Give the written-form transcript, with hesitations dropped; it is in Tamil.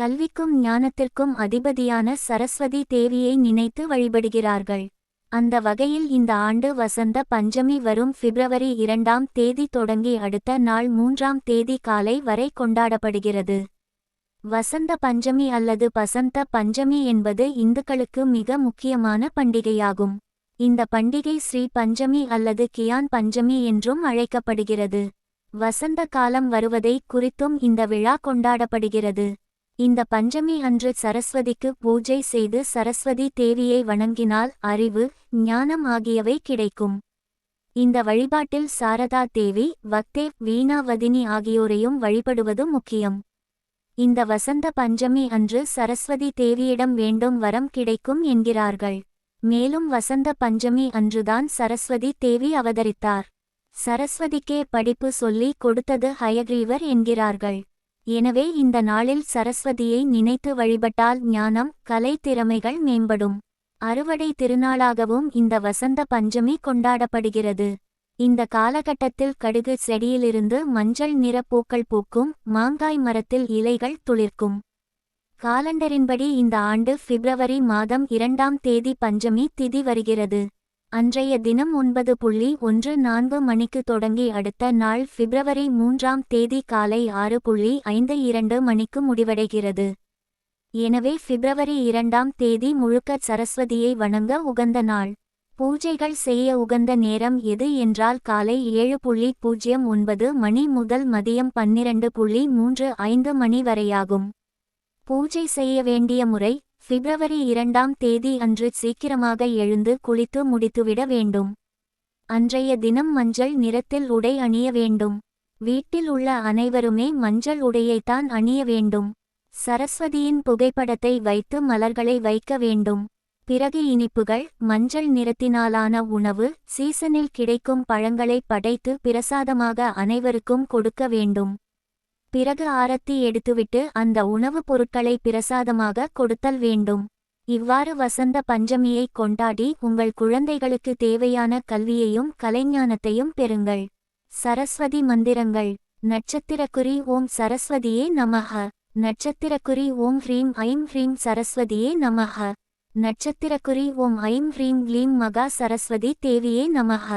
கல்விக்கும் ஞானத்திற்கும் அதிபதியான சரஸ்வதி தேவியை நினைத்து வழிபடுகிறார்கள். அந்த வகையில் இந்த ஆண்டு வசந்த பஞ்சமி வரும் பிப்ரவரி 2ஆம் தேதி தொடங்கி அடுத்த நாள் 3ஆம் தேதி காலை வரை கொண்டாடப்படுகிறது. வசந்த பஞ்சமி அல்லது பசந்த பஞ்சமி என்பது இந்துக்களுக்கு மிக முக்கியமான பண்டிகையாகும். இந்த பண்டிகை ஸ்ரீ பஞ்சமி அல்லது கியான் பஞ்சமி என்றும் அழைக்கப்படுகிறது. வசந்த காலம் வருவதை குறித்தும் இந்த விழா கொண்டாடப்படுகிறது. இந்த பஞ்சமி அன்று சரஸ்வதிக்கு பூஜை செய்து சரஸ்வதி தேவியை வணங்கினால் அறிவு, ஞானம் ஆகியவை கிடைக்கும். இந்த வழிபாட்டில் சாரதா தேவி, வக்தேவ், வீணாவதினி ஆகியோரையும் வழிபடுவது முக்கியம். இந்த வசந்த பஞ்சமி அன்று சரஸ்வதி தேவியிடம் வேண்டும் வரம் கிடைக்கும் என்கிறார்கள். மேலும் வசந்த பஞ்சமி அன்றுதான் சரஸ்வதி தேவி அவதரித்தார். சரஸ்வதிக்கே படிப்பு சொல்லி கொடுத்தது ஹயக்ரீவர் என்கிறார்கள். எனவே இந்த நாளில் சரஸ்வதியை நினைத்து வழிபட்டால் ஞானம், கலை திறமைகள் மேம்படும். அறுவடை திருநாளாகவும் இந்த வசந்த பஞ்சமி கொண்டாடப்படுகிறது. இந்த காலகட்டத்தில் கடுகு செடியிலிருந்து மஞ்சள் நிற பூக்கள் பூக்கும், மாங்காய் மரத்தில் இலைகள் துளிர்க்கும். காலண்டரின்படி இந்த ஆண்டு பிப்ரவரி மாதம் 2ஆம் தேதி பஞ்சமி திதி வருகிறது. அன்றைய தினம் 9:14 மணிக்கு தொடங்கி அடுத்த நாள் பிப்ரவரி 3ஆம் தேதி காலை 6:52 மணிக்கு முடிவடைகிறது. எனவே பிப்ரவரி 2ஆம் தேதி முழுக்க சரஸ்வதியை வணங்க உகந்த நாள். பூஜைகள் செய்ய உகந்த நேரம் எது என்றால் காலை 7:09 மணி முதல் மதியம் 12:35 மணி வரையாகும். பூஜை செய்ய வேண்டிய முறை: பிப்ரவரி 2ஆம் தேதி அன்று சீக்கிரமாக எழுந்து குளித்து முடித்துவிட வேண்டும். அன்றைய தினம் மஞ்சள் நிறத்தில் உடை அணிய வேண்டும். வீட்டில் உள்ள அனைவருமே மஞ்சள் உடையைத்தான் அணிய வேண்டும். சரஸ்வதியின் புகைப்படத்தை வைத்து மலர்களை வைக்க வேண்டும். பிறகு இனிப்புகள், மஞ்சள் நிறத்தினாலான உணவு, சீசனில் கிடைக்கும் பழங்களை படைத்து பிரசாதமாக அனைவருக்கும் கொடுக்க வேண்டும். பிறகு ஆரத்தி எடுத்துவிட்டு அந்த உணவுப் பொருட்களை பிரசாதமாக கொடுத்தல் வேண்டும். இவ்வாறு வசந்த பஞ்சமியை கொண்டாடி உங்கள் குழந்தைகளுக்கு தேவையான கல்வியையும் கலைஞானத்தையும் பெறுங்கள். சரஸ்வதி மந்திரங்கள்: நட்சத்திரக்குறி ஓம் சரஸ்வதியே நமஹ. நட்சத்திரக்குறி ஓம் ஹ்ரீம் ஐம் ஹ்ரீம் சரஸ்வதியே நமஹ. நட்சத்திரக்குறி ஓம் ஐம் ஹ்ரீம் க்ளீம் மகா சரஸ்வதி தேவியே நமஹ.